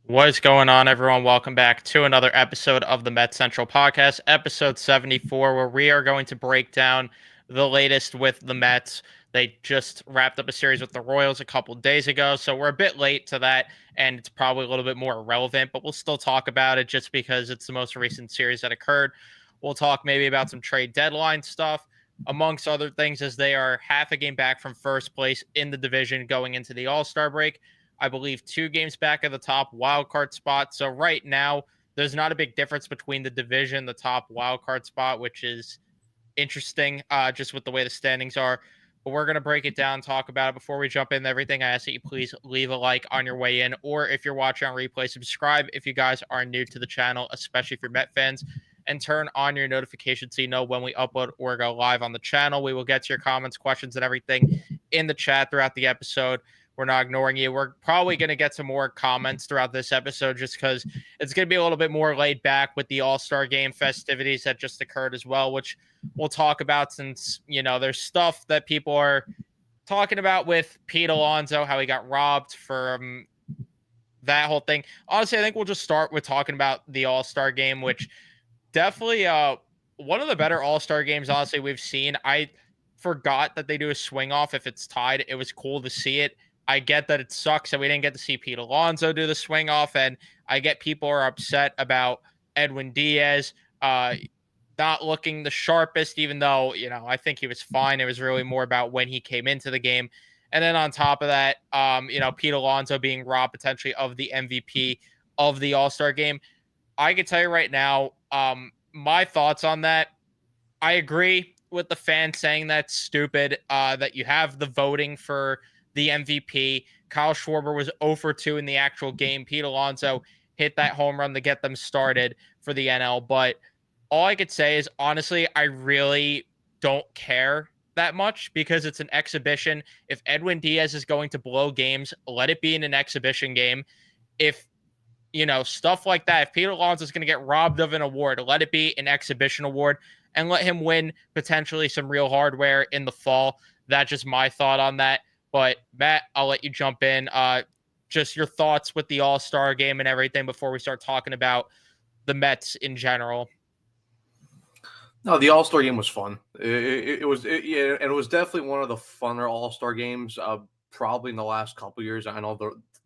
What is going on, everyone? Welcome back to another episode of the Mets Central Podcast, episode 74, where we are going to break down the latest with the Mets. They just wrapped up a series with the Royals a couple days ago, so we're a bit late to that, and it's probably a little bit more irrelevant, but we'll still talk about it just because it's the most recent series that occurred. We'll talk maybe about some trade deadline stuff, amongst other things, as they are half a game back from first place in the division going into the All-Star break. I believe 2 games back at the top wild card spot. So right now, there's not a big difference between the division, the top wild card spot, which is interesting, just with the way the standings are. But we're going to break it down, talk about it. Before we jump into everything, I ask that you please leave a like on your way in, or if you're watching on replay, subscribe if you guys are new to the channel, especially if you're Met fans, and turn on your notifications so you know when we upload or go live on the channel. We will get to your comments, questions, and everything in the chat throughout the episode. We're not ignoring you. We're probably going to get some more comments throughout this episode just because it's going to be a little bit more laid back with the All-Star game festivities that just occurred as well, which we'll talk about since, there's stuff that people are talking about with Pete Alonso, how he got robbed from that whole thing. Honestly, I think we'll just start with talking about the All-Star game, which definitely one of the better All-Star games, honestly, we've seen. I forgot that they do a swing off if it's tied. It was cool to see it. I get that it sucks that we didn't get to see Pete Alonso do the swing off, and I get people are upset about Edwin Diaz not looking the sharpest, even though, I think he was fine. It was really more about when he came into the game. And then on top of that, Pete Alonso being robbed potentially of the MVP of the All-Star game. I can tell you right now, my thoughts on that. I agree with the fans saying that's stupid, that you have the voting for the MVP. Kyle Schwarber was 0 for 2 in the actual game. Pete Alonso hit that home run to get them started for the NL. But all I could say is, honestly, I really don't care that much because it's an exhibition. If Edwin Diaz is going to blow games, let it be in an exhibition game. If stuff like that. If Pete Alonso is going to get robbed of an award, let it be an exhibition award and let him win potentially some real hardware in the fall. That's just my thought on that. But Matt, I'll let you jump in. Just your thoughts with the All-Star game and everything before we start talking about the Mets in general. No, the All-Star game was fun. Yeah, and it was definitely one of the funner All-Star games, probably in the last couple years. I know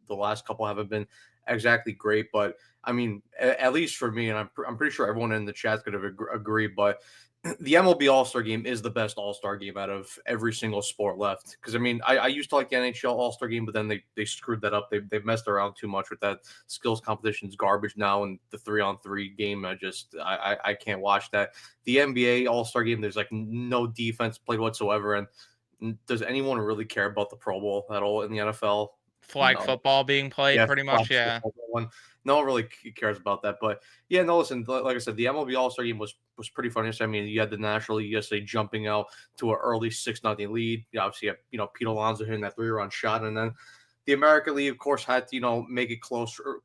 the last couple haven't been exactly great, but I mean, at least for me, and I'm pretty sure everyone in the chat's going to agree, but the MLB All-Star game is the best All-Star game out of every single sport left. Because I mean, I used to like the NHL All-Star game, but then they screwed that up. They messed around too much with that. Skills competition's garbage now, and the 3-on-3 game, I can't watch that. The NBA All-Star game, there's like no defense played whatsoever, and does anyone really care about the Pro Bowl at all in the NFL? Flag No. football being played, Yeah, pretty much, yeah. one. No one really cares about that. But yeah, no, listen, like I said, the MLB All-Star game was pretty funny. I mean, you had the National League yesterday jumping out to an early 6-0 lead. You obviously have, Pete Alonso hitting that 3-run shot. And then the American League, of course, had to, make it closer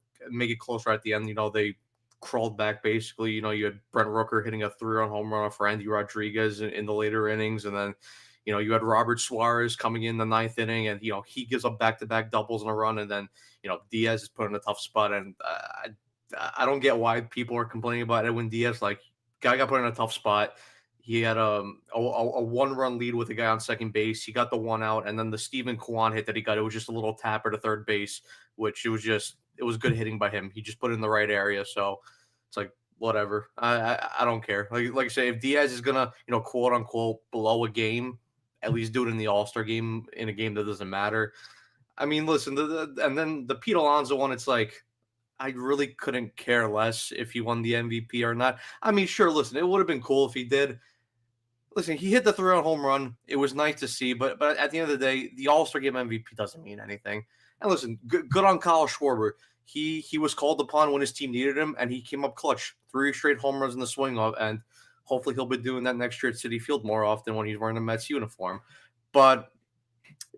at the end. They crawled back basically. You had Brent Rooker hitting a 3-run home run for Andy Rodriguez in the later innings. And then you had Robert Suarez coming in the ninth inning, and he gives up back-to-back doubles in a run, and then Diaz is put in a tough spot, and I don't get why people are complaining about Edwin Diaz. Like, guy got put in a tough spot. He had a one-run lead with a guy on second base. He got the one out, and then the Steven Kwan hit that he got, it was just a little tapper to third base, which it was good hitting by him. He just put it in the right area, so it's like, whatever. I don't care. Like I say, if Diaz is gonna quote unquote blow a game, at least do it in the All-Star game, in a game that doesn't matter. I mean, listen, and then the Pete Alonso one, it's like, I really couldn't care less if he won the MVP or not. I mean, sure, listen, it would have been cool if he did. Listen, he hit the 3-run home run. It was nice to see, but at the end of the day, the All-Star game MVP doesn't mean anything. And listen, good on Kyle Schwarber. He was called upon when his team needed him, and he came up clutch. 3 straight home runs in the swing off, and hopefully he'll be doing that next year at Citi Field more often when he's wearing a Mets uniform. But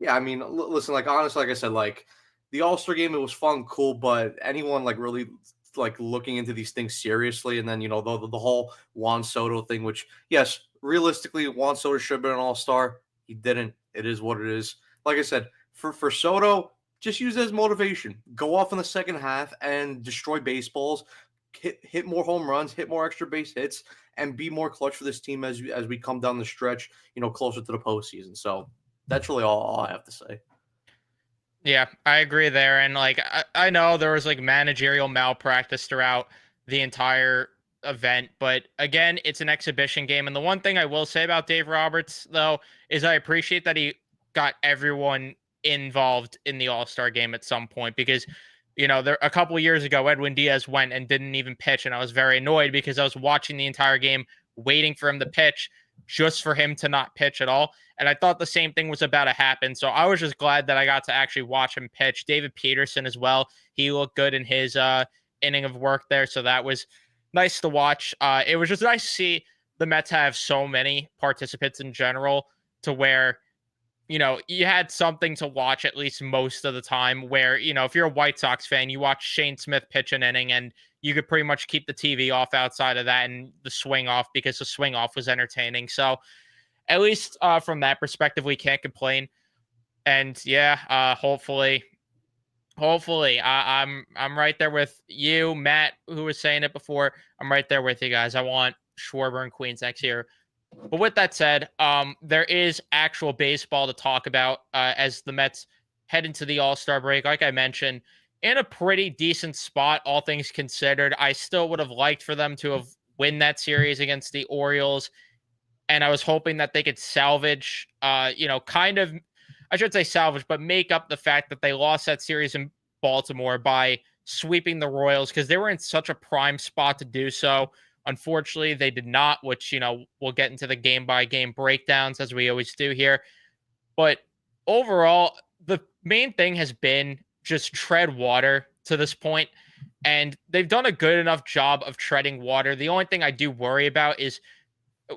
yeah, I mean, listen, like, honestly, like I said, like, the All-Star game, it was fun, cool, but anyone like really like looking into these things seriously, and then the whole Juan Soto thing, which, yes, realistically, Juan Soto should have been an All-Star. He didn't. It is what it is. Like I said, for Soto, just use it as motivation. Go off in the second half and destroy baseballs, hit more home runs, hit more extra base hits, and be more clutch for this team as we come down the stretch, closer to the postseason. So that's really all I have to say. Yeah, I agree there. And like I know there was like managerial malpractice throughout the entire event, but again, it's an exhibition game. And the one thing I will say about Dave Roberts though is I appreciate that he got everyone involved in the All-Star game at some point because there a couple of years ago Edwin Diaz went and didn't even pitch and I was very annoyed because I was watching the entire game waiting for him to pitch just for him to not pitch at all. And I thought the same thing was about to happen. So I was just glad that I got to actually watch him pitch. David Peterson as well. He looked good in his inning of work there. So that was nice to watch. It was just nice to see the Mets have so many participants in general to where, you had something to watch at least most of the time where, if you're a White Sox fan, you watch Shane Smith pitch an inning and you could pretty much keep the TV off outside of that and the swing off because the swing off was entertaining. So at least from that perspective, we can't complain. And yeah, hopefully, I'm right there with you, Matt, who was saying it before. I'm right there with you guys. I want Schwarber and Queens next year. But with that said, there is actual baseball to talk about as the Mets head into the All-Star break. Like I mentioned, in a pretty decent spot, all things considered. I still would have liked for them to have win that series against the Orioles, and I was hoping that they could salvage, kind of, I should say salvage, but make up the fact that they lost that series in Baltimore by sweeping the Royals because they were in such a prime spot to do so. Unfortunately, they did not, which, we'll get into the game by game breakdowns as we always do here. But overall, the main thing has been just tread water to this point, and they've done a good enough job of treading water. The only thing I do worry about is,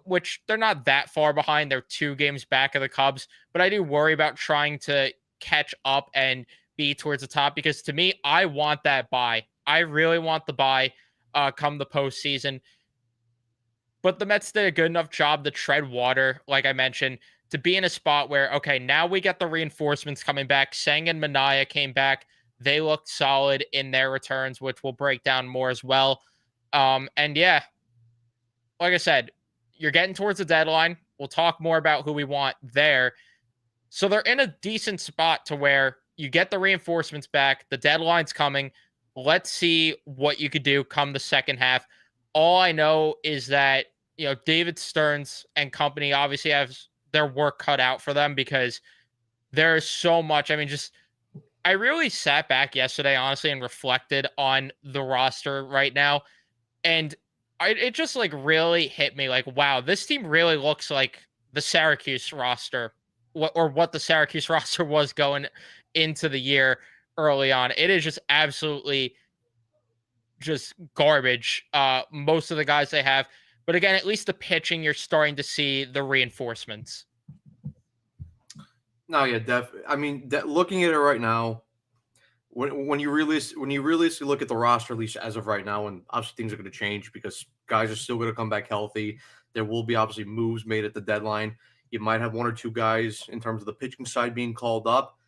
which they're not that far behind, they're 2 games back of the Cubs, but I do worry about trying to catch up and be towards the top because to me, I want that bye. I really want the bye come the postseason. But the Mets did a good enough job to tread water, like I mentioned, to be in a spot where, okay, now we get the reinforcements coming back. Sang and Mania came back. They looked solid in their returns, which we'll break down more as well. And yeah, like I said, you're getting towards the deadline. We'll talk more about who we want there. So they're in a decent spot to where you get the reinforcements back. The deadline's coming. Let's see what you could do come the second half. All I know is that, David Stearns and company obviously have their work cut out for them because there's so much. I mean, I really sat back yesterday, honestly, and reflected on the roster right now. And it just like really hit me like, wow, this team really looks like the Syracuse roster or what the Syracuse roster was going into the year early on. It is just absolutely just garbage. Most of the guys they have, but again, at least the pitching, you're starting to see the reinforcements. No, yeah, definitely. I mean, looking at it right now, when you realistically look at the roster, at least as of right now, and obviously things are going to change because guys are still going to come back healthy. There will be obviously moves made at the deadline. You might have 1 or 2 guys in terms of the pitching side being called up.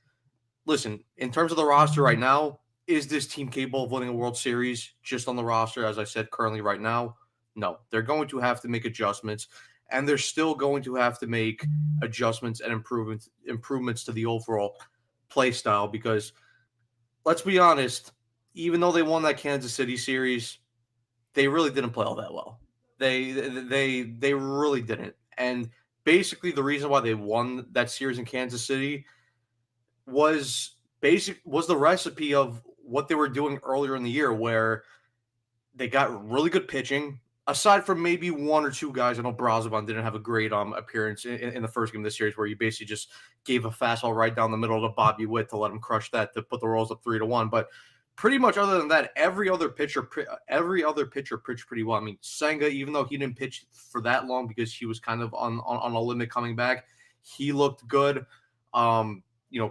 Listen, in terms of the roster right now, is this team capable of winning a World Series just on the roster, as I said, currently right now? No. They're going to have to make adjustments, and they're still going to have to make adjustments and improvements to the overall play style because let's be honest, even though they won that Kansas City series, they really didn't play all that well. They really didn't. And basically the reason why they won that series in Kansas City was the recipe of what they were doing earlier in the year where they got really good pitching. Aside from maybe 1 or 2 guys, I know Braziban didn't have a great appearance in the first game of the series where you basically just gave a fastball right down the middle to Bobby Witt to let him crush that to put the Royals up 3-1. But pretty much other than that, every other pitcher pitched pretty well. I mean, Senga, even though he didn't pitch for that long because he was kind of on a limit coming back, he looked good.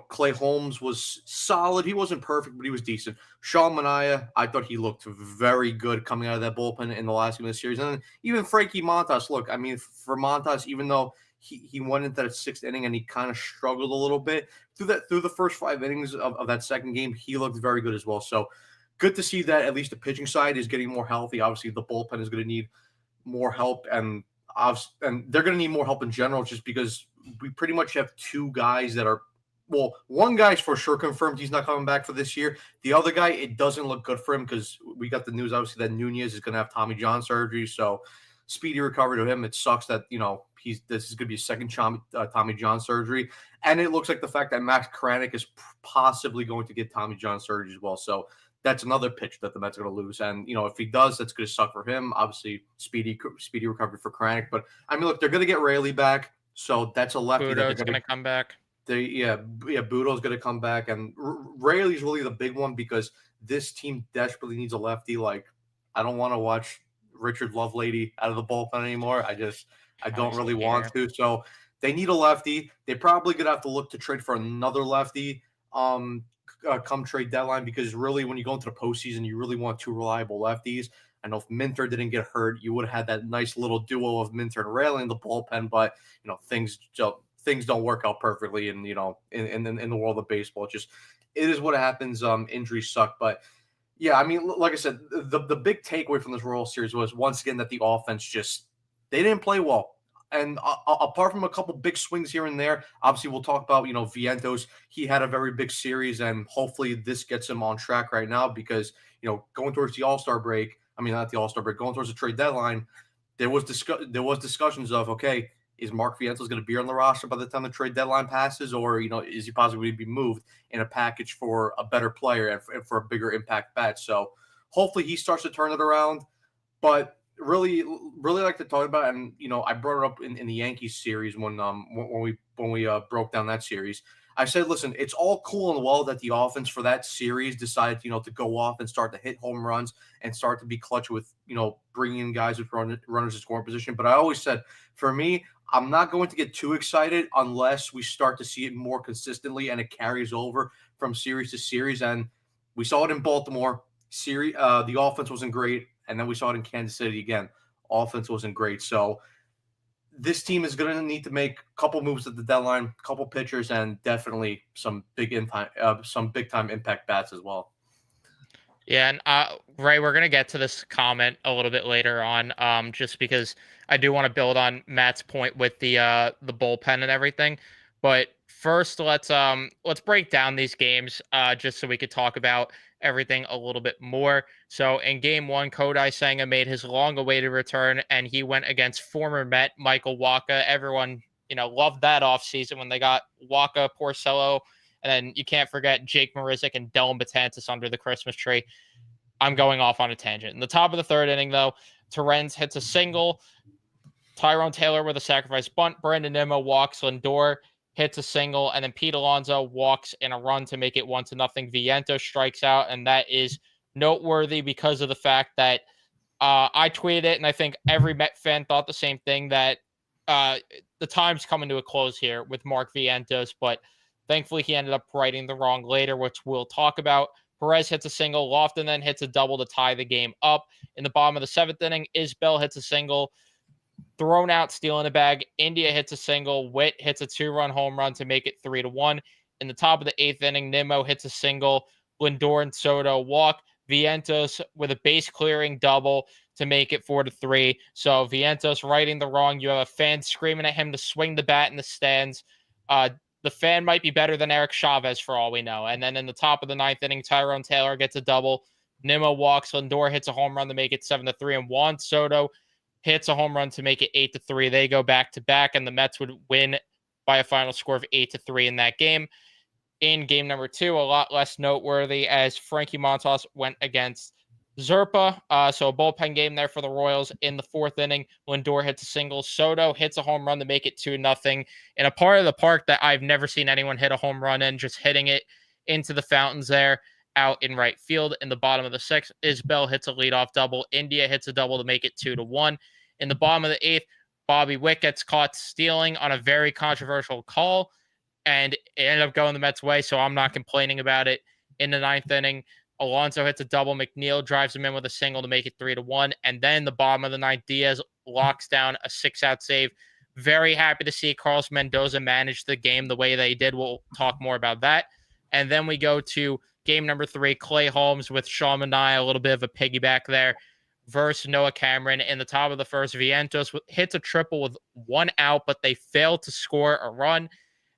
Clay Holmes was solid. He wasn't perfect, but he was decent. Sean Manaea, I thought he looked very good coming out of that bullpen in the last game of the series. And then even Frankie Montas, look, I mean, for Montas, even though he went into that sixth inning and he kind of struggled a little bit through the first 5 innings of that second game. He looked very good as well. So good to see that at least the pitching side is getting more healthy. Obviously, the bullpen is going to need more help, and they're going to need more help in general, just because we pretty much have two guys that are. Well, one guy's for sure confirmed he's not coming back for this year. The other guy, it doesn't look good for him because we got the news, obviously, that Nunez is going to have Tommy John surgery. So speedy recovery to him. It sucks that, this is going to be a second Tommy John surgery. And it looks like the fact that Max Kranick is possibly going to get Tommy John surgery as well. So that's another pitch that the Mets are going to lose. And, if he does, that's going to suck for him. Obviously, speedy recovery for Kranick. But, I mean, look, they're going to get Raley back. So that's a lefty. Budo's going to come back. Budo's going to come back. And Raley's really the big one because this team desperately needs a lefty. Like, I don't want to watch Richard Lovelady out of the bullpen anymore. I don't really want to. So they need a lefty. They probably going to have to look to trade for another lefty. Come trade deadline, because really when you go into the postseason, you really want two reliable lefties. I know if Minter didn't get hurt, you would have had that nice little duo of Minter and Raley in the bullpen, but things don't work out perfectly in the world of baseball. It is what happens. Injuries suck, but yeah, I mean, like I said, the big takeaway from this World Series was once again that the offense they didn't play well. And apart from a couple big swings here and there, obviously we'll talk about, Vientos. He had a very big series, and hopefully this gets him on track right now because, going towards the All-Star break, I mean, not the All-Star break, going towards the trade deadline, there was discussions of, okay, is Mark Vientos going to be on the roster by the time the trade deadline passes, or, is he possibly going to be moved in a package for a better player and for a bigger impact bat? So hopefully he starts to turn it around. But really like to talk about, and I brought it up in the Yankees series when we broke down that series. I said, listen, it's all cool and well that the offense for that series decided to go off and start to hit home runs and start to be clutch with bringing in guys with runners in scoring position. But I always said, for me, I'm not going to get too excited unless we start to see it more consistently and it carries over from series to series. And we saw it in Baltimore. The offense wasn't great. And then we saw it in Kansas City again. Offense wasn't great. So this team is going to need to make a couple moves at the deadline, a couple pitchers, and definitely some big time impact bats as well. Yeah, and Ray, we're gonna get to this comment a little bit later on, just because I do want to build on Matt's point with the bullpen and everything. But first, let's break down these games, just so we could talk about everything a little bit more. So in Game 1, Kodai Senga made his long-awaited return, and he went against former Met Michael Wacha. Everyone, loved that offseason when they got Wacha, Porcello, and then you can't forget Jake Marisnik and Dylan Betances under the Christmas tree. I'm going off on a tangent. In the top of the third inning, though, Torrens hits a single. Tyrone Taylor with a sacrifice bunt. Brandon Nimmo walks. Lindor hits a single. And then Pete Alonso walks in a run to make it 1-0. Vientos strikes out. And that is noteworthy because of the fact that I tweeted it, and I think every Met fan thought the same thing, that the time's coming to a close here with Mark Vientos, but thankfully, he ended up righting the wrong later, which we'll talk about. Perez hits a single. Lofton then hits a double to tie the game up. In the bottom of the seventh inning, Isbell hits a single. Thrown out, stealing a bag. India hits a single. Witt hits a 2-run home run to make it 3-1. In the top of the eighth inning, Nimmo hits a single. Lindor and Soto walk. Vientos with a base-clearing double to make it 4-3. So Vientos righting the wrong. You have a fan screaming at him to swing the bat in the stands. The fan might be better than Eric Chavez for all we know. And then in the top of the ninth inning, Tyrone Taylor gets a double. Nimmo walks. Lindor hits a home run to make it 7-3. And Juan Soto hits a home run to make it 8-3. They go back-to-back, and the Mets would win by a final score of 8-3 in that game. In game number 2, a lot less noteworthy, as Frankie Montas went against Zerpa. So a bullpen game there for the Royals. In the fourth inning, Lindor hits a single. Soto hits a home run to make it 2-0 in a part of the park that I've never seen anyone hit a home run in, just hitting it into the fountains there out in right field. In the bottom of the sixth, Isbell hits a leadoff double. India hits a double to make it 2-1. In the bottom of the eighth, Bobby Witt gets caught stealing on a very controversial call, and it ended up going the Mets' way, so I'm not complaining about it. In the ninth inning, Alonso hits a double. McNeil drives him in with a single to make it 3-1. And then the bottom of the ninth, Diaz locks down a 6-out save. Very happy to see Carlos Mendoza manage the game the way they did. We'll talk more about that. And then we go to game number 3, Clay Holmes with Sean Manaea, a little bit of a piggyback there, versus Noah Cameron. In the top of the first, Vientos hits a triple with 1 out, but they failed to score a run.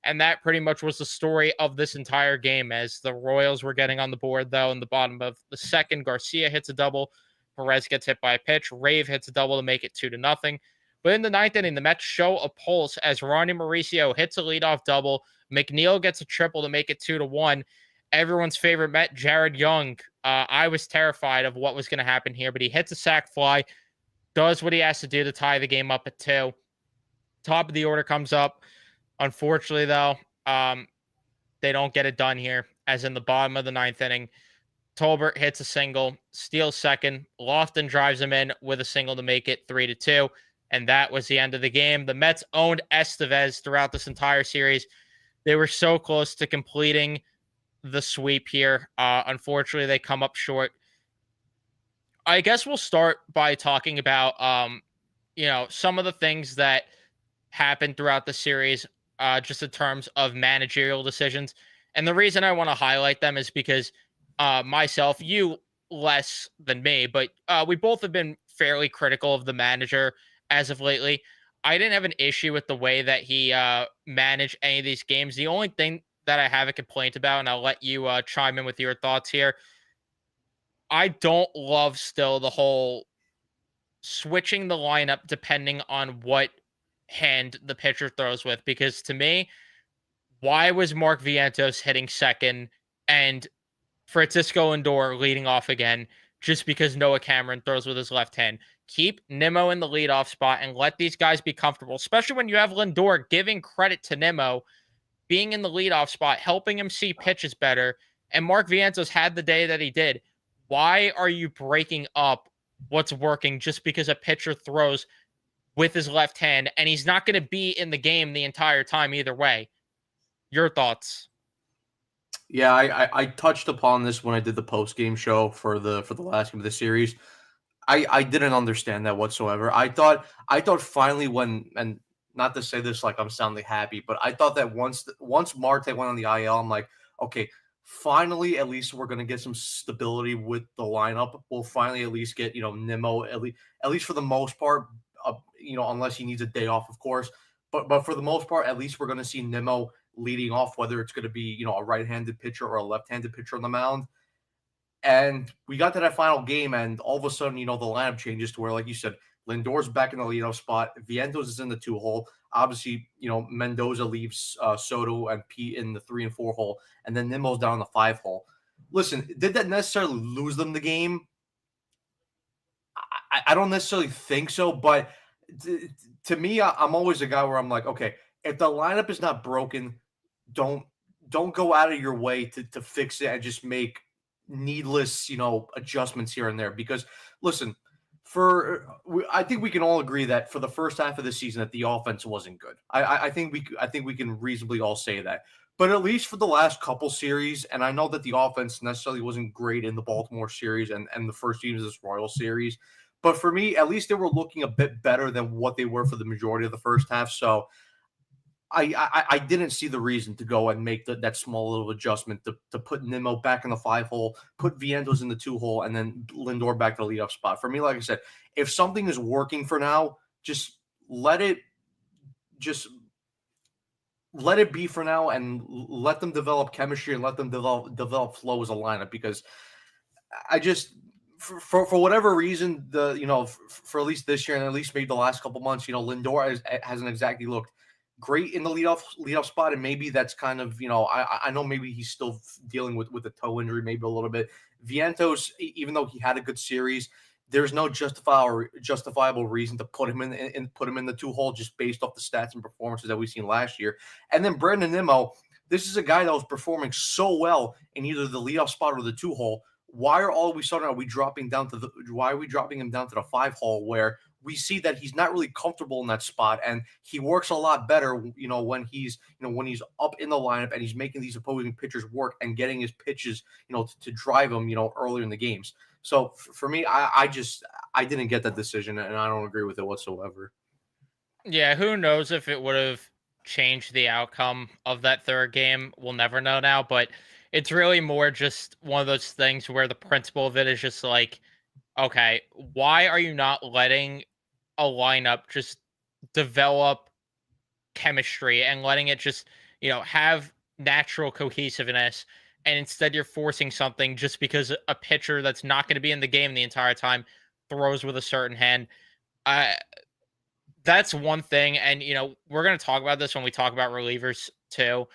And that pretty much was the story of this entire game as the Royals were getting on the board, though. In the bottom of the second, Garcia hits a double. Perez gets hit by a pitch. Rave hits a double to make it 2-0. But in the ninth inning, the Mets show a pulse as Ronnie Mauricio hits a leadoff double. McNeil gets a triple to make it 2-1. Everyone's favorite Met, Jared Young. I was terrified of what was going to happen here, but he hits a sac fly, does what he has to do to tie the game up at 2. Top of the order comes up. Unfortunately, though, they don't get it done here, as in the bottom of the ninth inning. Tolbert hits a single, steals second. Lofton drives him in with a single to make it 3-2. And that was the end of the game. The Mets owned Estevez throughout this entire series. They were so close to completing the sweep here. Unfortunately, they come up short. I guess we'll start by talking about, some of the things that happened throughout the series, just in terms of managerial decisions. And the reason I want to highlight them is because myself, you less than me, but we both have been fairly critical of the manager as of lately. I didn't have an issue with the way that he managed any of these games. The only thing that I have a complaint about, and I'll let you chime in with your thoughts here, I don't love still the whole switching the lineup depending on what hand the pitcher throws with. Because to me, why was Mark Vientos hitting second and Francisco Lindor leading off again just because Noah Cameron throws with his left hand? Keep Nimmo in the leadoff spot and let these guys be comfortable, especially when you have Lindor giving credit to Nimmo being in the leadoff spot, helping him see pitches better. And Mark Vientos had the day that he did. Why are you breaking up what's working just because a pitcher throws with his left hand and he's not going to be in the game the entire time either way? Your thoughts? Yeah, I touched upon this when I did the post game show for the last game of the series. I didn't understand that whatsoever. I thought finally when, and not to say this like I'm sounding happy, but I thought that once Marte went on the IL, I'm like, okay, finally at least we're gonna get some stability with the lineup. We'll finally at least get Nimmo at least for the most part, unless he needs a day off, of course. But for the most part, at least we're gonna see Nimmo leading off, whether it's going to be a right-handed pitcher or a left-handed pitcher on the mound. And we got to that final game, and all of a sudden, the lineup changes to where, like you said, Lindor's back in the leadoff spot. Vientos is in the 2 hole. Obviously, Mendoza leaves Soto and Pete in the 3 and 4 hole, and then Nimmo's down in the 5 hole. Listen, did that necessarily lose them the game? I don't necessarily think so, but to me, I'm always a guy where I'm like, okay, if the lineup is not broken, don't go out of your way to fix it and just make needless, adjustments here and there. Because listen, I think we can all agree that for the first half of the season that the offense wasn't good. I think we can reasonably all say that. But at least for the last couple series, and I know that the offense necessarily wasn't great in the Baltimore series and the first teams of this Royal series, but for me, at least they were looking a bit better than what they were for the majority of the first half. So I didn't see the reason to go and make that small little adjustment to put Nimmo back in the 5 hole, put Vientos in the 2 hole, and then Lindor back to the leadoff spot. For me, like I said, if something is working for now, just let it be for now, and let them develop chemistry and let them develop flow as a lineup. Because I just for whatever reason, for at least this year and at least maybe the last couple months, Lindor hasn't exactly looked great in the leadoff spot, and maybe that's kind of I know maybe he's still dealing with a toe injury, maybe a little bit. Vientos, even though he had a good series, there's no justifiable reason to put him in the 2 hole just based off the stats and performances that we've seen last year. And then Brandon Nimmo, this is a guy that was performing so well in either the leadoff spot or the 2 hole. Why are all of a sudden dropping him down to the 5 hole, where we see that he's not really comfortable in that spot, and he works a lot better, when he's up in the lineup and he's making these opposing pitchers work and getting his pitches, to drive them, earlier in the games. So for me, I didn't get that decision, and I don't agree with it whatsoever. Yeah, who knows if it would have changed the outcome of that third game? We'll never know now, but it's really more just one of those things where the principle of it is just like, okay, why are you not letting a lineup just develop chemistry and letting it just, have natural cohesiveness? And instead, you're forcing something just because a pitcher that's not going to be in the game the entire time throws with a certain hand. I That's one thing, and we're gonna talk about this when we talk about relievers too.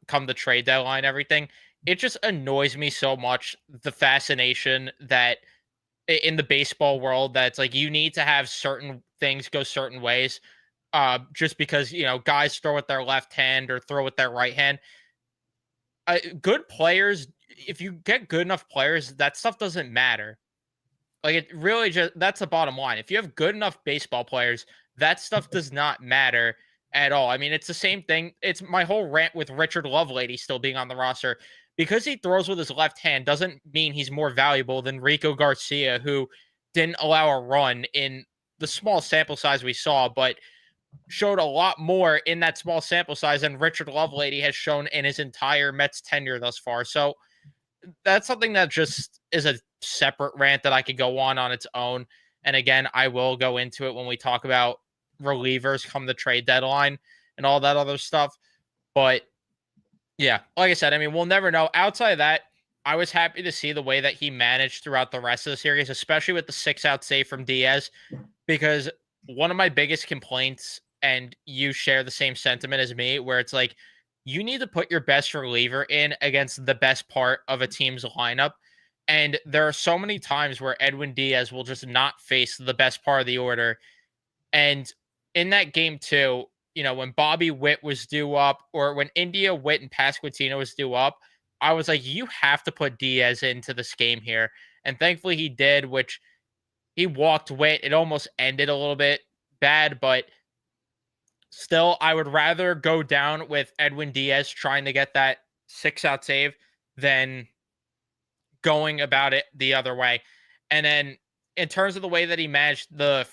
Come the trade deadline, everything. It just annoys me so much the fascination that in the baseball world that's like you need to have certain things go certain ways. Just because guys throw with their left hand or throw with their right hand. Good players, if you get good enough players, that stuff doesn't matter. Like it really just that's the bottom line. If you have good enough baseball players, that stuff does not matter at all. I mean, it's the same thing. It's my whole rant with Richard Lovelady still being on the roster. Because he throws with his left hand doesn't mean he's more valuable than Rico Garcia, who didn't allow a run in the small sample size we saw, but showed a lot more in that small sample size than Richard Lovelady has shown in his entire Mets tenure thus far. So that's something that just is a separate rant that I could go on its own. And again, I will go into it when we talk about relievers come the trade deadline and all that other stuff. But yeah, like I said, I mean, we'll never know. Outside of that, I was happy to see the way that he managed throughout the rest of the series, especially with the 6 out save from Diaz, because one of my biggest complaints, and you share the same sentiment as me, where it's like you need to put your best reliever in against the best part of a team's lineup. And there are so many times where Edwin Diaz will just not face the best part of the order. And in that game too, when Bobby Witt was due up, or when India Witt and Pasquantino was due up, I was like, you have to put Diaz into this game here. And thankfully he did, which he walked Witt. It almost ended a little bit bad, but still, I would rather go down with Edwin Diaz trying to get that 6 out save than going about it the other way. And then in terms of the way that he managed the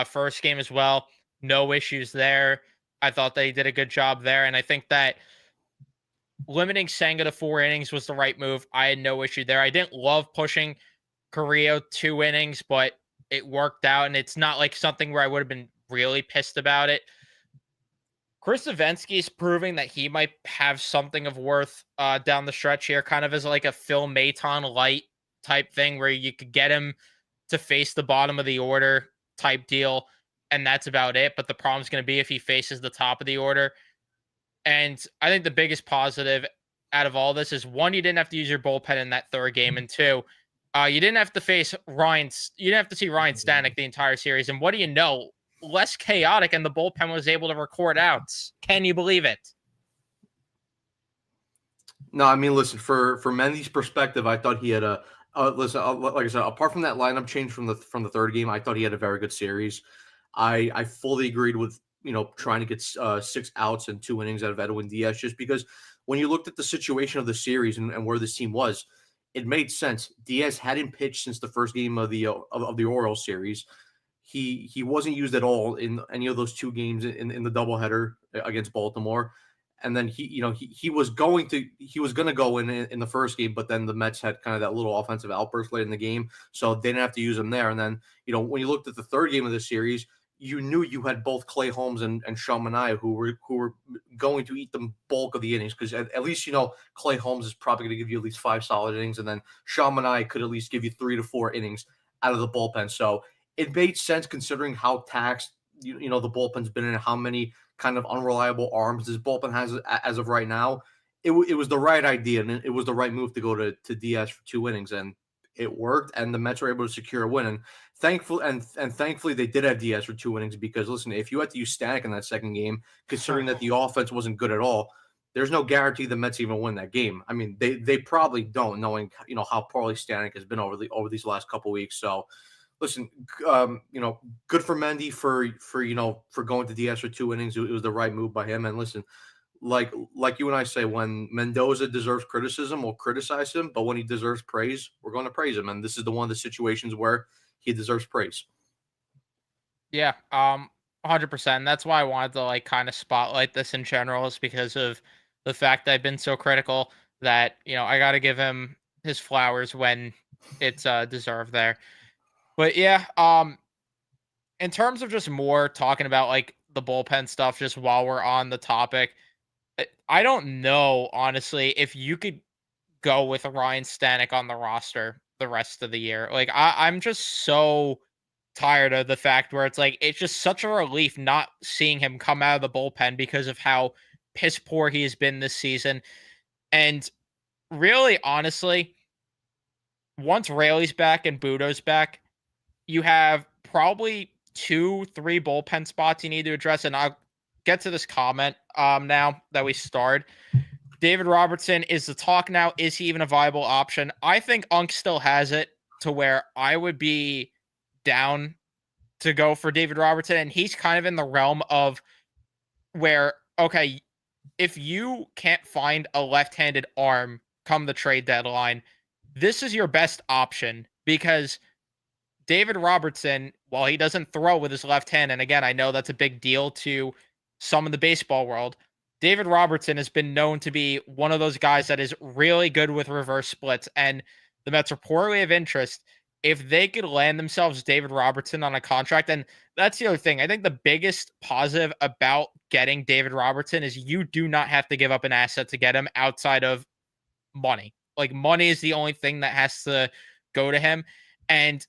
first game as well, no issues there. I thought that he did a good job there. And I think that limiting Senga to 4 innings was the right move. I had no issue there. I didn't love pushing Carrillo 2 innings, but it worked out. And it's not like something where I would have been really pissed about it. Chris Savensky is proving that he might have something of worth down the stretch here, kind of as like a Phil Maton light type thing where you could get him to face the bottom of the order type deal, and that's about it. But the problem's going to be if he faces the top of the order. And I think the biggest positive out of all this is one, you didn't have to use your bullpen in that third game, and two, you didn't have to face Ryan. You didn't have to see Ryan Stanek the entire series. And what do you know? Less chaotic, and the bullpen was able to record outs. Can you believe it? No, I mean, listen, for Mendy's perspective, I thought he had a listen. Like I said, apart from that lineup change from the third game, I thought he had a very good series. I fully agreed with trying to get 6 outs and 2 innings out of Edwin Diaz, just because when you looked at the situation of the series and where this team was, it made sense. Diaz hadn't pitched since the first game of the Orioles series. He wasn't used at all in any of those 2 games in the doubleheader against Baltimore. And then he was going to go in the first game, but then the Mets had kind of that little offensive outburst late in the game, so they didn't have to use him there. And then when you looked at the third game of the series, you knew you had both Clay Holmes and Sean Manaea who were going to eat the bulk of the innings, because at least Clay Holmes is probably going to give you at least 5 solid innings, and then Sean Manaea could at least give you 3 to 4 innings out of the bullpen. So it made sense considering how taxed the bullpen's been and how many kind of unreliable arms this bullpen has as of right now. It was the right idea, and it was the right move to go to Diaz for 2 innings, and it worked. And the Mets were able to secure a win. And thankfully they did have Diaz for 2 innings, because listen, if you had to use Stanek in that second game, considering that the offense wasn't good at all, there's no guarantee the Mets even win that game. I mean, they probably don't, knowing how poorly Stanek has been over these last couple weeks. So listen, good for Mendy for going to DS for 2 innings. It was the right move by him. And listen, like you and I say, when Mendoza deserves criticism, we'll criticize him. But when he deserves praise, we're going to praise him. And this is the one of the situations where he deserves praise. Yeah, 100%. That's why I wanted to like kind of spotlight this in general, is because of the fact that I've been so critical that, I got to give him his flowers when it's deserved there. But yeah, in terms of just more talking about like the bullpen stuff, just while we're on the topic, I don't know honestly if you could go with Ryan Stanek on the roster the rest of the year. Like I'm just so tired of the fact where it's like it's just such a relief not seeing him come out of the bullpen because of how piss poor he has been this season. And really, honestly, once Rayleigh's back and Budo's back, you have probably 2, 3 bullpen spots you need to address. And I'll get to this comment now that we start. David Robertson is the talk now. Is he even a viable option? I think Unk still has it to where I would be down to go for David Robertson. And he's kind of in the realm of where, okay, if you can't find a left-handed arm come the trade deadline, this is your best option because David Robertson, while he doesn't throw with his left hand, and again, I know that's a big deal to some of the baseball world, David Robertson has been known to be one of those guys that is really good with reverse splits, and the Mets are poorly of interest. If they could land themselves David Robertson on a contract, and that's the other thing. I think the biggest positive about getting David Robertson is you do not have to give up an asset to get him outside of money. Like money is the only thing that has to go to him. And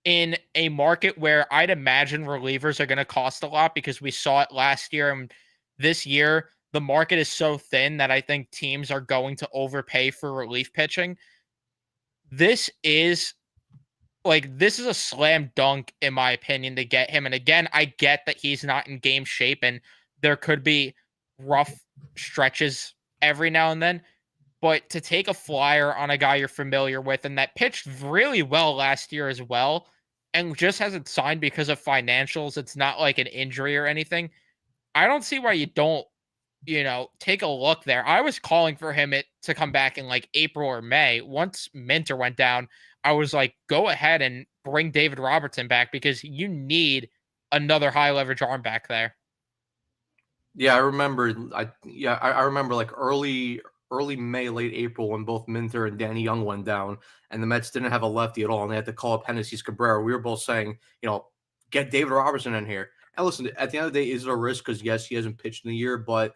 in a market where I'd imagine relievers are going to cost a lot because we saw it last year and this year, the market is so thin that I think teams are going to overpay for relief pitching. This is this is a slam dunk in my opinion to get him. And again, I get that he's not in game shape and there could be rough stretches every now and then, but to take a flyer on a guy you're familiar with and that pitched really well last year as well and just hasn't signed because of financials, it's not like an injury or anything. I don't see why you don't, take a look there. I was calling for him to come back in like April or May. Once Minter went down, I was like, go ahead and bring David Robertson back because you need another high leverage arm back there. Yeah, I remember. I remember like early May, late April when both Minter and Danny Young went down, and the Mets didn't have a lefty at all, and they had to call up Hennessy's Cabrera. We were both saying, get David Robertson in here. And listen, at the end of the day, is it a risk? Because yes, he hasn't pitched in a year, but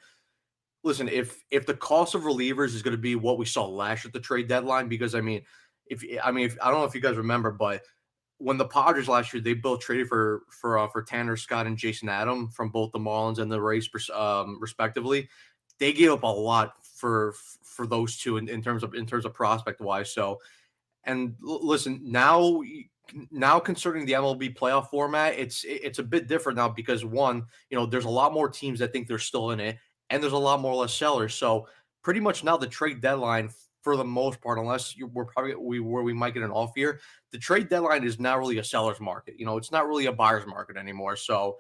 listen, if the cost of relievers is going to be what we saw last year at the trade deadline, because if I don't know if you guys remember, but when the Padres last year, they both traded for Tanner Scott and Jason Adam from both the Marlins and the Rays, respectively. They gave up a lot for those two in terms of prospect wise. So, and listen, now concerning the MLB playoff format, it's a bit different now because one, there's a lot more teams that think they're still in it, and there's a lot more less sellers. So pretty much now the trade deadline, for the most part, unless we might get an off year, the trade deadline is not really a seller's market. It's not really a buyer's market anymore. So,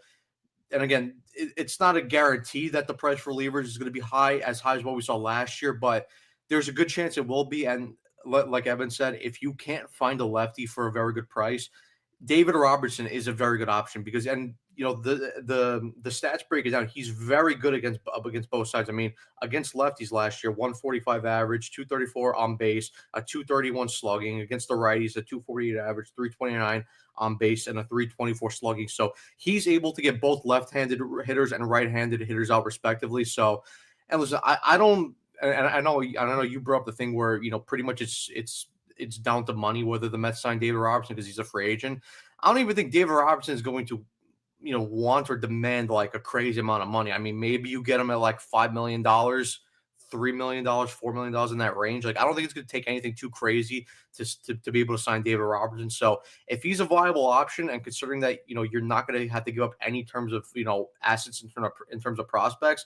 and again, it's not a guarantee that the price for relievers is going to be as high as what we saw last year, but there's a good chance it will be. And like Evan said, if you can't find a lefty for a very good price, David Robertson is a very good option because, and the stats break it down. He's very good against both sides. I mean, against lefties last year, 145 average, 234 on base, a 231 slugging. Against the righties, a 248 average, 329 on base, and a 324 slugging. So he's able to get both left-handed hitters and right-handed hitters out respectively. So, and listen, I don't, and I know you brought up the thing where pretty much it's down to money whether the Mets sign David Robertson because he's a free agent. I don't even think David Robertson is going to, want or demand like a crazy amount of money. I mean, maybe you get him at like $5 million, $3 million, $4 million in that range. Like, I don't think it's going to take anything too crazy to be able to sign David Robertson. So if he's a viable option, and considering that, you're not going to have to give up any terms of, assets in terms of prospects,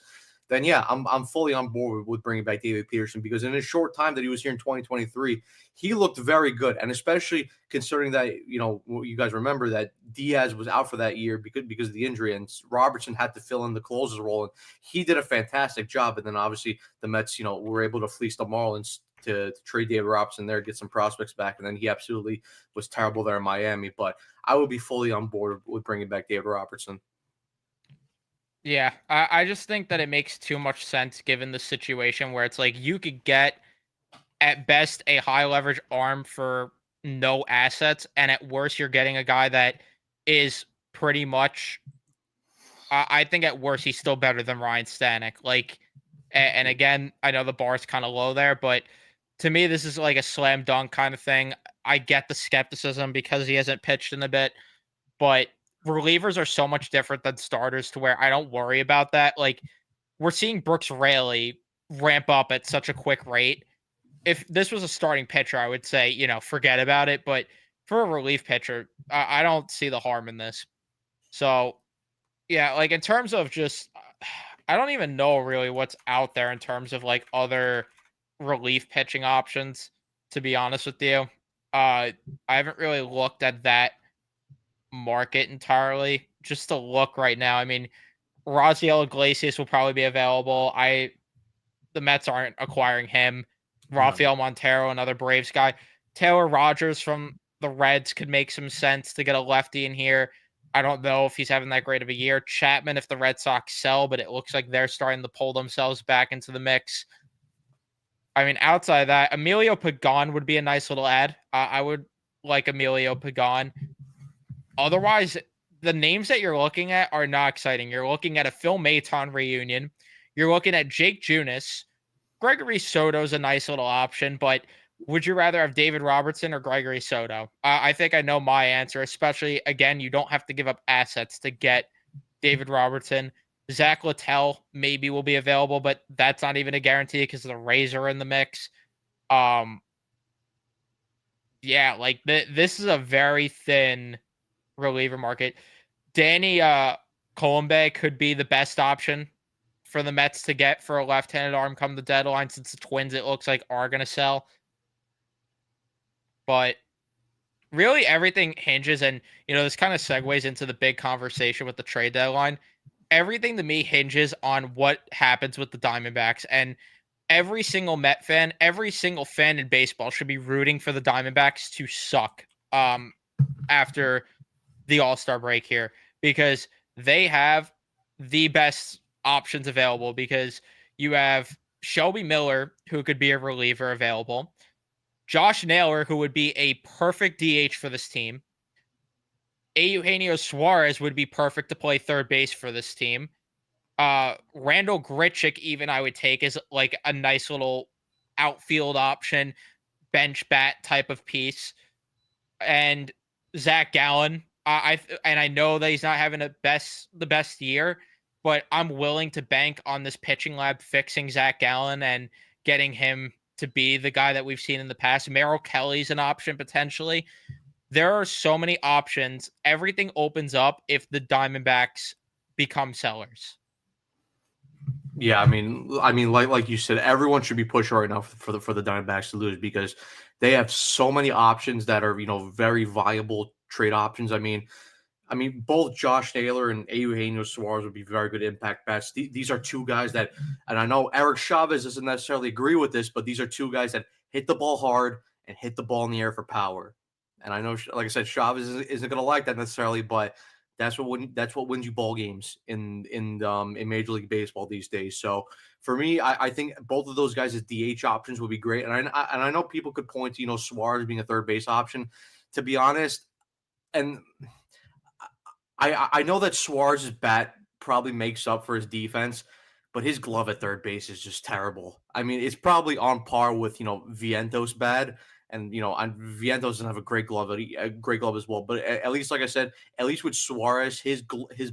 then yeah, I'm fully on board with bringing back David Peterson because in his short time that he was here in 2023, he looked very good, and especially considering that you guys remember that Diaz was out for that year because of the injury, and Robertson had to fill in the closer's role, and he did a fantastic job. And then obviously the Mets, were able to fleece the Marlins to trade David Robertson there, get some prospects back, and then he absolutely was terrible there in Miami. But I would be fully on board with bringing back David Robertson. Yeah, I just think that it makes too much sense given the situation where it's like you could get at best a high leverage arm for no assets, and at worst you're getting a guy that is pretty much. I think at worst he's still better than Ryan Stanek. Like, and again, I know the bar's kind of low there, but to me this is like a slam dunk kind of thing. I get the skepticism because he hasn't pitched in a bit, but relievers are so much different than starters to where I don't worry about that. Like, we're seeing Brooks Raley ramp up at such a quick rate. If this was a starting pitcher, I would say, forget about it. But for a relief pitcher, I don't see the harm in this. So, yeah, like in terms of just, I don't even know really what's out there in terms of like other relief pitching options, to be honest with you. I haven't really looked at that market entirely. Just to look right now, I mean, Raziel Iglesias will probably be available. The Mets aren't acquiring him. No. Rafael Montero, another Braves guy. Taylor Rogers from the Reds could make some sense to get a lefty in here. I don't know if he's having that great of a year. Chapman, if the Red Sox sell, but it looks like they're starting to pull themselves back into the mix. I mean, outside of that, Emilio Pagan would be a nice little add. I would like Emilio Pagan. Otherwise, the names that you're looking at are not exciting. You're looking at a Phil Maton reunion. You're looking at Jake Junis. Gregory Soto is a nice little option, but would you rather have David Robertson or Gregory Soto? I think I know my answer, especially, again, you don't have to give up assets to get David Robertson. Zach Littell maybe will be available, but that's not even a guarantee because the Rays are in the mix. Um, yeah, like this is a very thin reliever market. Danny Colombe could be the best option for the Mets to get for a left-handed arm come the deadline, since the Twins, it looks like, are going to sell. But really everything hinges, and this kind of segues into the big conversation with the trade deadline. Everything to me hinges on what happens with the Diamondbacks, and every single Met fan, every single fan in baseball should be rooting for the Diamondbacks to suck after the All-Star break here, because they have the best options available, because you have Shelby Miller, who could be a reliever, available. Josh Naylor, who would be a perfect DH for this team. Eugenio Suarez would be perfect to play third base for this team. Randall Grichuk, even, I would take as like a nice little outfield option, bench bat type of piece. And Zach Gallen, and I know that he's not having the best year, but I'm willing to bank on this pitching lab fixing Zach Gallen and getting him to be the guy that we've seen in the past. Merrill Kelly's an option potentially. There are so many options. Everything opens up if the Diamondbacks become sellers. Yeah, like you said, everyone should be pushing right now for the Diamondbacks to lose, because they have so many options that are very viable trade options. I mean, both Josh Naylor and Eugenio Suarez would be very good impact bats. These are two guys that, and I know Eric Chavez doesn't necessarily agree with this, but these are two guys that hit the ball hard and hit the ball in the air for power. And I know, like I said, Chavez isn't going to like that necessarily, but that's what wins you ball games in Major League Baseball these days. So for me, I think both of those guys as DH options would be great. And I know people could point to Suarez being a third base option. To be honest, and I know that Suarez's bat probably makes up for his defense, but his glove at third base is just terrible. I mean, it's probably on par with Vientos' bad, and Vientos doesn't have a great glove as well. But at least, like I said, at least with Suarez, his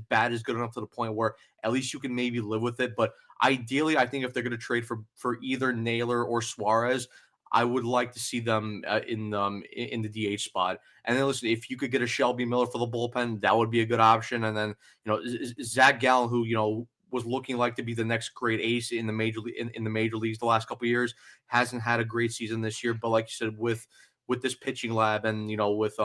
bat is good enough to the point where at least you can maybe live with it. But ideally, I think if they're going to trade for either Naylor or Suarez, I would like to see them in the DH spot. And then listen, if you could get a Shelby Miller for the bullpen, that would be a good option. And then Zach Gallen, who was looking like to be the next great ace in the major leagues the last couple of years, hasn't had a great season this year. But like you said, with this pitching lab, and with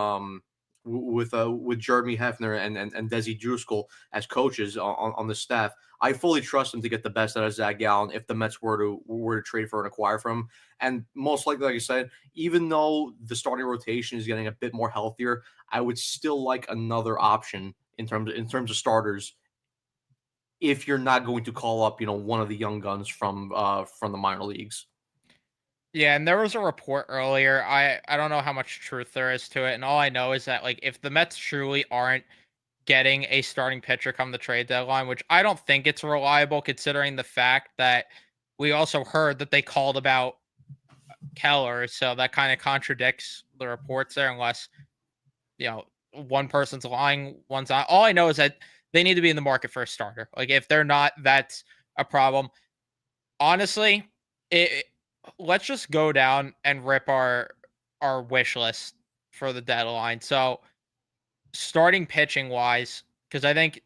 Jeremy Hefner and Desi Driscoll as coaches on the staff, I fully trust them to get the best out of Zach Gallen if the Mets were to trade for and acquire from him. And most likely, like I said, even though the starting rotation is getting a bit more healthier, I would still like another option in terms of starters if you're not going to call up, one of the young guns from the minor leagues. Yeah, and there was a report earlier. I don't know how much truth there is to it, and all I know is that like if the Mets truly aren't getting a starting pitcher come the trade deadline, which I don't think it's reliable considering the fact that we also heard that they called about Keller, so that kind of contradicts the reports there unless, one person's lying, one's not. All I know is that they need to be in the market for a starter. Like if they're not, that's a problem. Honestly, it let's just go down and rip our wish list for the deadline. So, starting pitching wise, because I think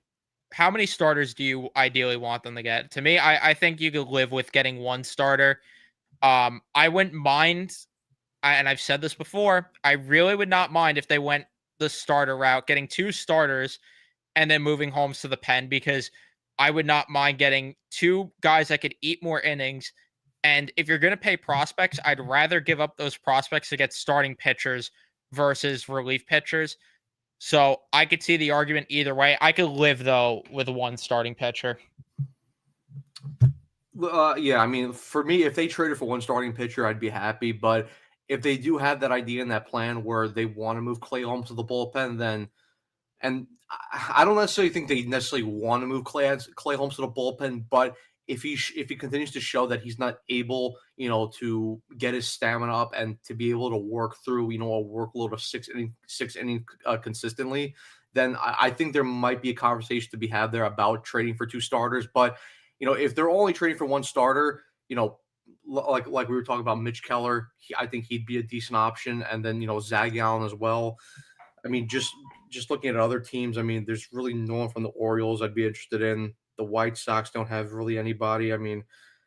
how many starters do you ideally want them to get? To me, I think you could live with getting one starter. I wouldn't mind, and I've said this before, I really would not mind if they went the starter route, getting two starters and then moving Holmes to the pen because I would not mind getting two guys that could eat more innings. And if you're going to pay prospects, I'd rather give up those prospects to get starting pitchers versus relief pitchers. So I could see the argument either way. I could live though with one starting pitcher. Yeah, I mean, for me, if they traded for one starting pitcher, I'd be happy. But if they do have that idea and that plan where they want to move Clay Holmes to the bullpen, then and I don't necessarily think they necessarily want to move Clay Holmes to the bullpen, but if he continues to show that he's not able, to get his stamina up and to be able to work through, a workload of six inning consistently, then I think there might be a conversation to be had there about trading for two starters. But if they're only trading for one starter, like we were talking about Mitch Keller, I think he'd be a decent option, and then Zach Allen as well. I mean, just looking at other teams, I mean, there's really no one from the Orioles I'd be interested in. The White Sox don't have really anybody. I mean,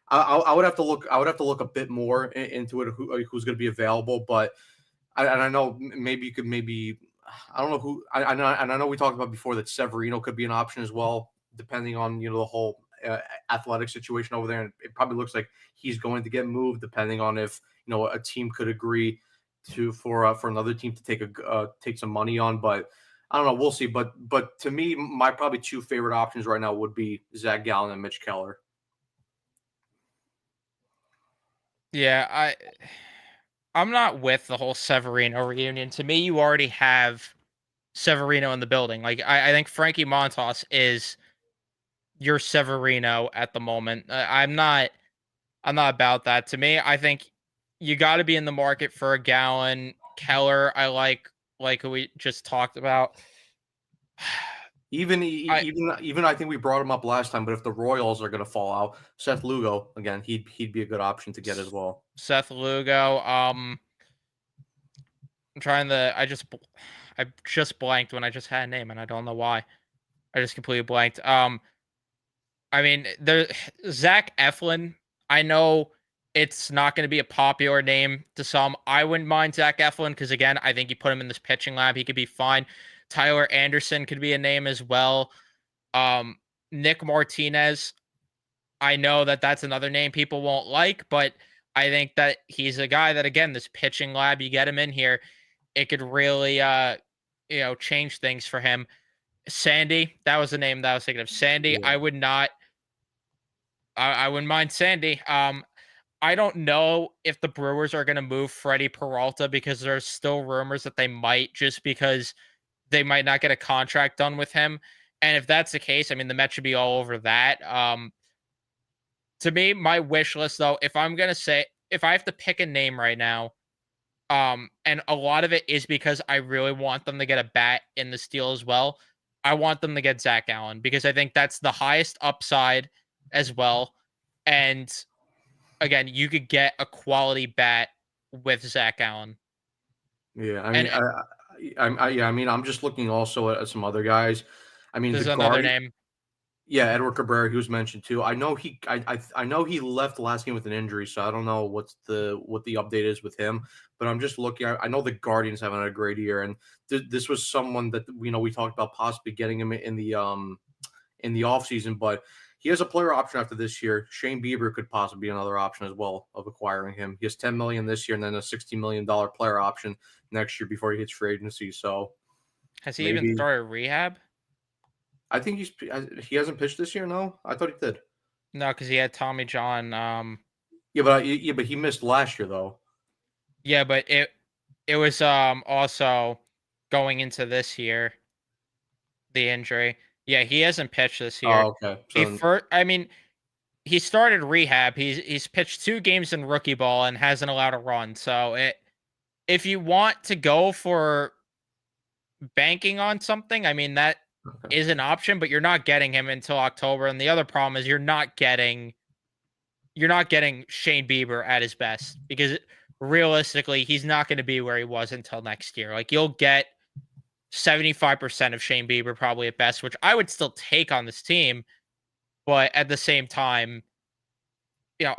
I would have to look. I would have to look a bit more into it. Who's going to be available? But I know maybe you could maybe I don't know who. I know we talked about before that Severino could be an option as well, depending on the whole athletic situation over there. And it probably looks like he's going to get moved, depending on if a team could agree for another team to take some money on. But I don't know. We'll see. But to me, my probably two favorite options right now would be Zach Gallen and Mitch Keller. Yeah, I'm not with the whole Severino reunion. To me, you already have Severino in the building. Like I think Frankie Montas is your Severino at the moment. I'm not about that. To me, I think you got to be in the market for a Gallon. Keller, I like who we just talked about. I Even I think we brought him up last time. But if the Royals are going to fall out, Seth Lugo again, he'd be a good option to get as well. Seth Lugo. I'm trying to. I just blanked when I just had a name, and I don't know why. I just completely blanked. I mean, there Zach Eflin. I know it's not going to be a popular name to some. I wouldn't mind Zach Eflin because again, I think you put him in this pitching lab, he could be fine. Tyler Anderson could be a name as well. Um, Nick Martinez. I know that that's another name people won't like, but I think that he's a guy that again, this pitching lab, you get him in here, it could really change things for him. Sandy, that was the name that I was thinking of. Sandy, Yeah. I wouldn't mind Sandy. I don't know if the Brewers are going to move Freddie Peralta because there's still rumors that they might, just because they might not get a contract done with him. And if that's the case, I mean, the Mets should be all over that. To me, my wish list, though, if I have to pick a name right now, and a lot of it is because I really want them to get a bat in the steal as well. I want them to get Zach Allen because I think that's the highest upside as well. And again, you could get a quality bat with Zach Allen. Yeah, I And mean, yeah, I mean, I'm just looking also at some other guys. I mean, the there's another Guardian. name. Yeah, Edward Cabrera, he was mentioned too. I know he left the last game with an injury, so I don't know what the update is with him. But I'm just looking. I know the Guardians haven't had a great year, and this was someone that we talked about possibly getting him in the offseason, but he has a player option after this year. Shane Bieber could possibly be another option as well of acquiring him. He has $10 million this year, and then a $60 million player option next year before he hits free agency. So Has he even maybe started rehab? I think he hasn't pitched this year. No, I thought he did. No, because he had Tommy John. Yeah, but he missed last year though. Yeah, but it was also going into this year, the injury. Yeah, he hasn't pitched this year. Oh, okay. He So first, I mean, he started rehab. He's pitched 2 games in rookie ball and hasn't allowed a run. So if you want to go for banking on something, I mean that okay. is an option, but you're not getting him until October. And the other problem is you're not getting Shane Bieber at his best because realistically, he's not going to be where he was until next year. Like you'll get 75% of Shane Bieber probably at best, which I would still take on this team. But at the same time,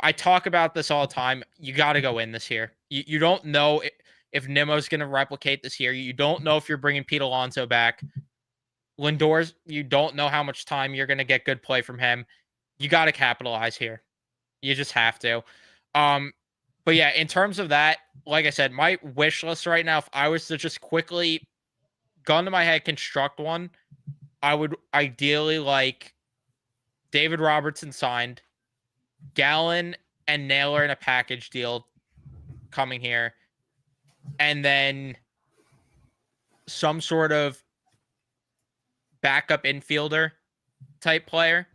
I talk about this all the time. You got to go in this year. You don't know if Nimmo's going to replicate this year. You don't know if you're bringing Pete Alonso back. Lindor's, you don't know how much time you're going to get good play from him. You got to capitalize here. You just have to. Um, but yeah, in terms of that, like I said, my wish list right now, if I was to just quickly, gun to my head, construct one, I would ideally like David Robertson signed, Gallen and Naylor in a package deal coming here, and then some sort of backup infielder type player,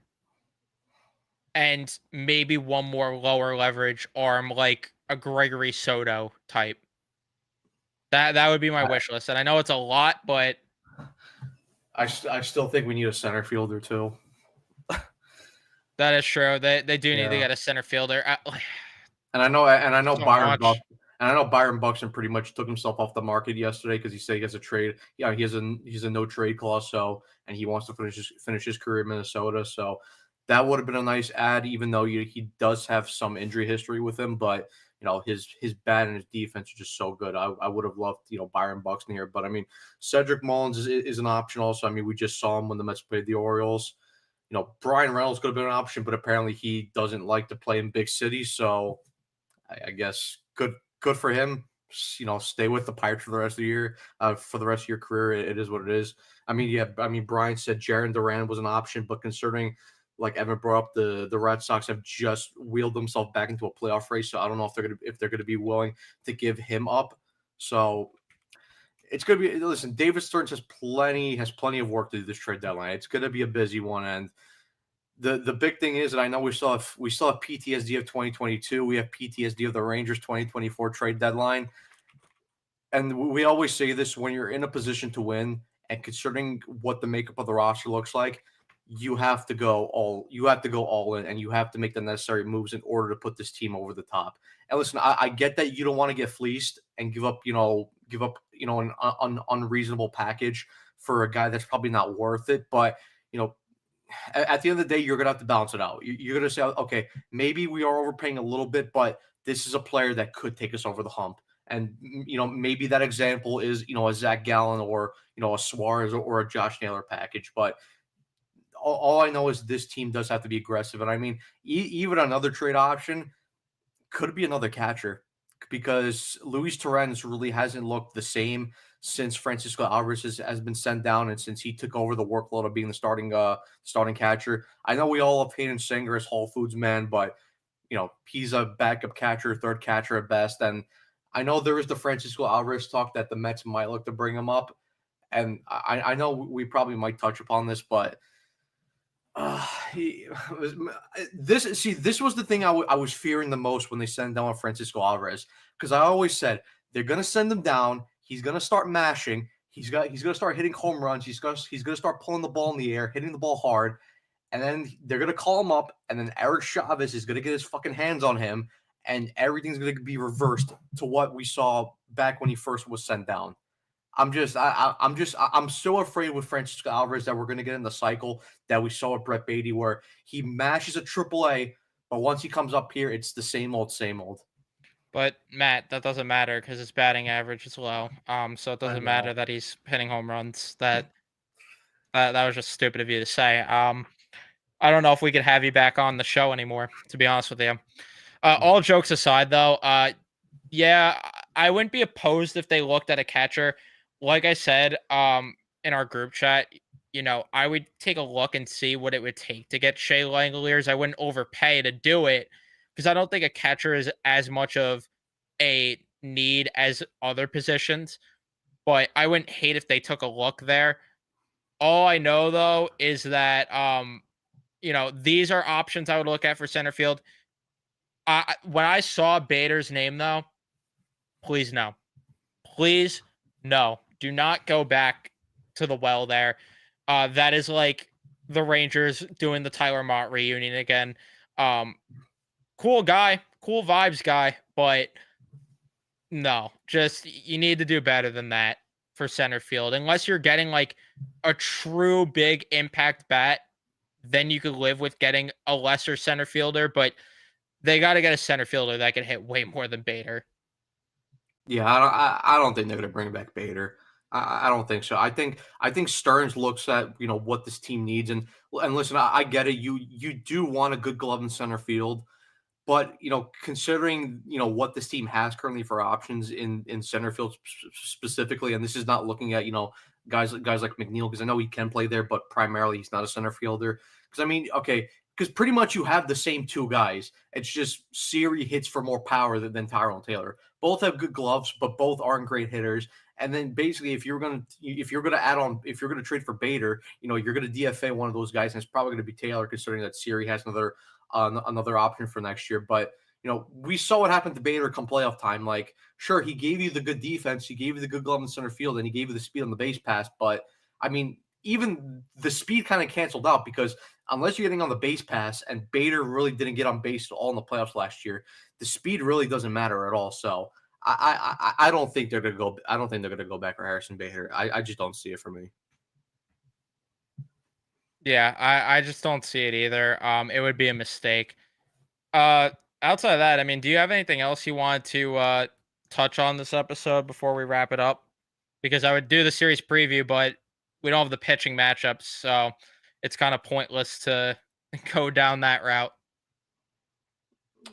and maybe one more lower leverage arm like a Gregory Soto type. That would be my wish list, and I know it's a lot, but I still think we need a center fielder too. that is true. They do need to Yeah. get a center fiilder. And I know So much. And I know Byron Buxton pretty much took himself off the market yesterday because he said he has a trade. Yeah, he has a no trade clause, so and he wants to finish his career in Minnesota. So that would have been a nice add, even though he does have some injury history with him. But his bat and his defense are just so good. I would have loved Byron Buxton here, but I mean Cedric Mullins is an option also. I mean we just saw him when the Mets played the Orioles. Brian Reynolds could have been an option, but apparently he doesn't like to play in big cities. So I guess good for him. Stay with the Pirates for the rest of the year. For the rest of your career, it is what it is. I mean, yeah. I mean, Brian said Jaron Duran was an option, but considering, like Evan brought up, the Red Sox have just wheeled themselves back into a playoff race. So I don't know if they're gonna be willing to give him up. So it's gonna be. Listen, David Stearns has plenty of work to do this trade deadline. It's gonna be a busy one, and the big thing is that I know we still have PTSD of 2022. We have PTSD of the Rangers 2024 trade deadline. And we always say this when you're in a position to win and considering what the makeup of the roster looks like, you have to go all in and you have to make the necessary moves in order to put this team over the top. And listen, I get that you don't want to get fleeced and give up an unreasonable package for a guy that's probably not worth it. But you know, at the end of the day, you're going to have to balance it out. You're going to say, okay, maybe we are overpaying a little bit, but this is a player that could take us over the hump. And maybe that example is a Zach Gallen or a Suarez or a Josh Naylor package. But all I know is this team does have to be aggressive. And I mean, even another trade option could be another catcher because Luis Torrens really hasn't looked the same since Francisco Alvarez has been sent down and since he took over the workload of being the starting catcher. I know we all love Hayden Singer as Whole Foods man, but he's a backup catcher, third catcher at best. And I know there is the Francisco Alvarez talk that the Mets might look to bring him up. And I know we probably might touch upon this, but he was this was the thing I was fearing the most when they sent down Francisco Alvarez because I always said they're gonna send him down. He's gonna start mashing. He's gonna start hitting home runs. He's gonna start pulling the ball in the air, hitting the ball hard, and then they're gonna call him up, and then Eric Chavez is gonna get his fucking hands on him, and everything's gonna be reversed to what we saw back when he first was sent down. I'm so afraid with Francisco Alvarez that we're going to get in the cycle that we saw with Brett Beatty, where he mashes a triple A, but once he comes up here, it's the same old, same old. But Matt, that doesn't matter because his batting average is low. So it I doesn't matter know. that he's hitting home runs. That was just stupid of you to say. I don't know if we could have you back on the show anymore, to be honest with you. All jokes aside, though, yeah, I wouldn't be opposed if they looked at a catcher. Like I said, in our group chat, I would take a look and see what it would take to get Shea Langoliers. I wouldn't overpay to do it because I don't think a catcher is as much of a need as other positions. But I wouldn't hate if they took a look there. All I know though is that these are options I would look at for center field. When I saw Bader's name though, please no. Please no. Do not go back to the well there. That is like the Rangers doing the Tyler Mott reunion again. Um, cool guy, cool vibes guy, but no, just you need to do better than that for center field. Unless you're getting like a true big impact bat, then you could live with getting a lesser center fielder, but they got to get a center fielder that can hit way more than Bader. Yeah, I don't think they're going to bring back Bader. I don't think so. I think Stearns looks at what this team needs, and listen, I get it. You do want a good glove in center field, but considering what this team has currently for options in center field specifically, and this is not looking at guys like McNeil, because I know he can play there, but primarily he's not a center fielder. Because I mean, okay, because pretty much you have the same two guys. It's just Siri hits for more power than Tyrone Taylor. Both have good gloves, but both aren't great hitters. And then basically, if you're gonna trade for Bader, you're gonna DFA one of those guys, and it's probably gonna be Taylor, considering that Siri has another option for next year. But we saw what happened to Bader come playoff time. Like, sure, he gave you the good defense, he gave you the good glove in center field, and he gave you the speed on the base pass. But I mean, even the speed kind of canceled out, because unless you're getting on the base pass, and Bader really didn't get on base at all in the playoffs last year, the speed really doesn't matter at all. So I don't think they're gonna go. I don't think they're gonna go back for Harrison Bader. I just don't see it for me. Yeah, I just don't see it either. It would be a mistake. Uh, Outside of that, I mean, do you have anything else you want to touch on this episode before we wrap it up? Because I would do the series preview, but we don't have the pitching matchups, so it's kind of pointless to go down that route.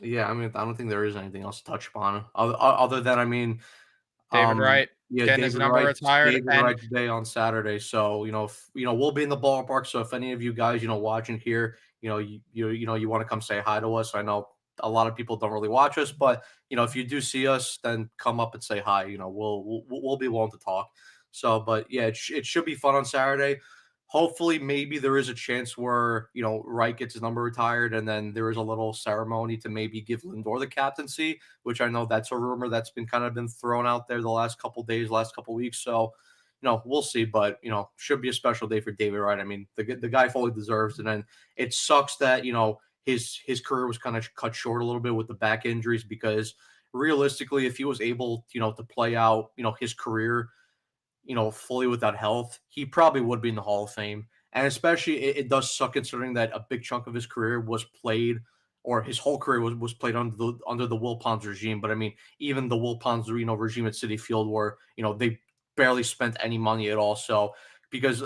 Yeah, I mean, I don't think there is anything else to touch upon other than, I mean, David Wright yeah, getting his number retired, David and Wright today on Saturday. So, we'll be in the ballpark. So if any of you guys, watching here, you want to come say hi to us. I know a lot of people don't really watch us, but if you do see us, then come up and say hi. We'll be willing to talk. So, but yeah, it should be fun on Saturday. Hopefully, maybe there is a chance where Wright gets his number retired, and then there is a little ceremony to maybe give Lindor the captaincy, which I know that's a rumor that's been thrown out there the last couple days, last couple weeks. So, we'll see. But should be a special day for David Wright. I mean, the guy fully deserves it, and it sucks that his career was kind of cut short a little bit with the back injuries, because realistically, if he was able to play out his career fully without health, he probably would be in the Hall of Fame. And especially, it does suck considering that a big chunk of his career was played, or his whole career was played under the Will Ponds regime. But I mean, even the Will Ponds regime at Citi Field, where they barely spent any money at all. So because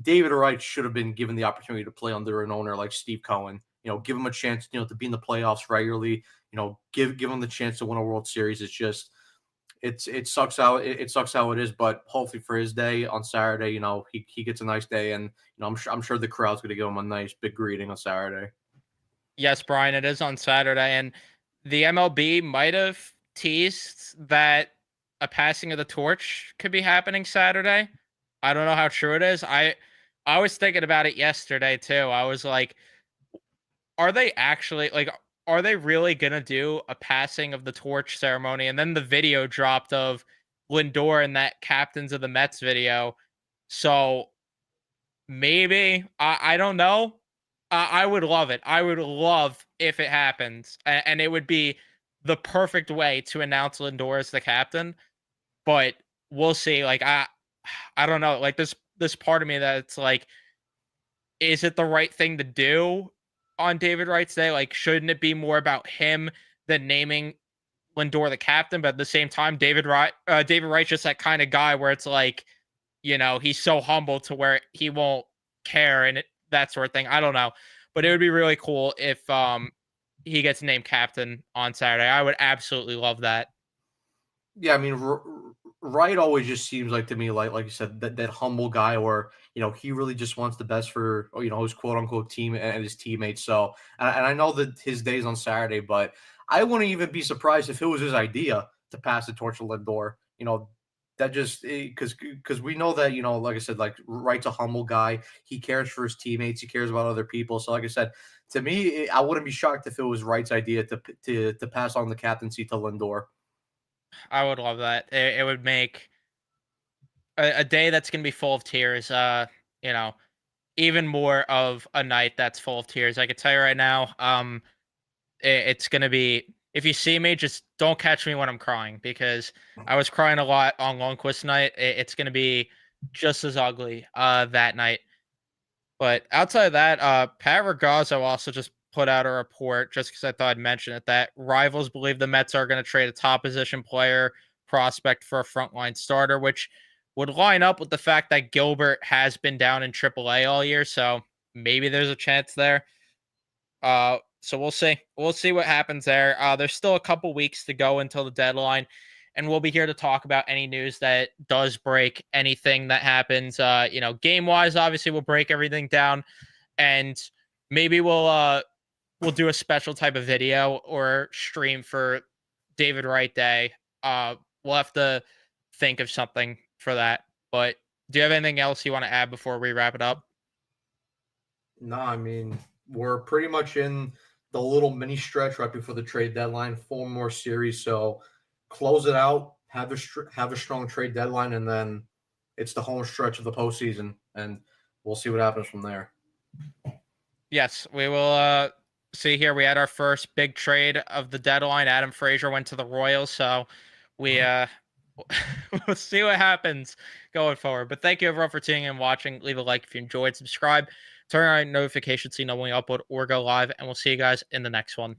David Wright should have been given the opportunity to play under an owner like Steve Cohen. Give him a chance, to be in the playoffs regularly. Give him the chance to win a World Series. It's just it sucks how it is, but hopefully for his day on Saturday, he gets a nice day, and I'm sure the crowd's going to give him a nice big greeting on Saturday. yes, Brian, it is on Saturday, and the MLB might have teased that a passing of the torch could be happening Saturday. I don't know how true it is. I was thinking about it yesterday too. I was like, are they actually like are they really gonna do a passing of the torch ceremony? And then the video dropped of Lindor and that Captains of the Mets video. So maybe I don't know. I would love it. I would love if it happens, and it would be the perfect way to announce Lindor as the captain. But we'll see. Like I don't know. Like this part of me that's like, is it the right thing to do on David Wright's day? Like, shouldn't it be more about him than naming Lindor the captain? But at the same time, David Wright's just that kind of guy where it's like, he's so humble to where he won't care and that sort of thing. I don't know, but it would be really cool if he gets named captain on Saturday. I would absolutely love that. Yeah, I mean, Wright always just seems like to me like you said that humble guy where he really just wants the best for his quote unquote team and his teammates. So and I know that his day's on Saturday, but I wouldn't even be surprised if it was his idea to pass the torch to Lindor. That just because we know that like I said, like Wright's a humble guy. He cares for his teammates. He cares about other people. So like I said, to me, I wouldn't be shocked if it was Wright's idea to pass on the captaincy to Lindor. I would love that. It would make a day that's gonna be full of tears. You know, even more of a night that's full of tears. I can tell you right now. It's gonna be, if you see me, just don't catch me when I'm crying, because I was crying a lot on Lundqvist night. It's gonna be just as ugly that night. But outside of that, Pat Ragazzo also just put out a report, just because I thought I'd mention it, that rivals believe the Mets are going to trade a top position player prospect for a frontline starter, which would line up with the fact that Gilbert has been down in AAA all year. So maybe there's a chance there. So we'll see. We'll see what happens there. There's still a couple weeks to go until the deadline, and we'll be here to talk about any news that does break, anything that happens. Game wise, obviously we'll break everything down, and maybe we'll do a special type of video or stream for David Wright Day. We'll have to think of something for that. But do you have anything else you want to add before we wrap it up? No, I mean, we're pretty much in the little mini stretch right before the trade deadline. Four more series, so close it out. Have a strong trade deadline, and then it's the home stretch of the postseason, and we'll see what happens from there. Yes, we will see here. We had our first big trade of the deadline. Adam Frazier went to the Royals, so we we'll see what happens going forward. But thank you everyone for tuning in and watching. Leave a like if you enjoyed, subscribe, turn on notifications so you know when we upload or go live, and we'll see you guys in the next one.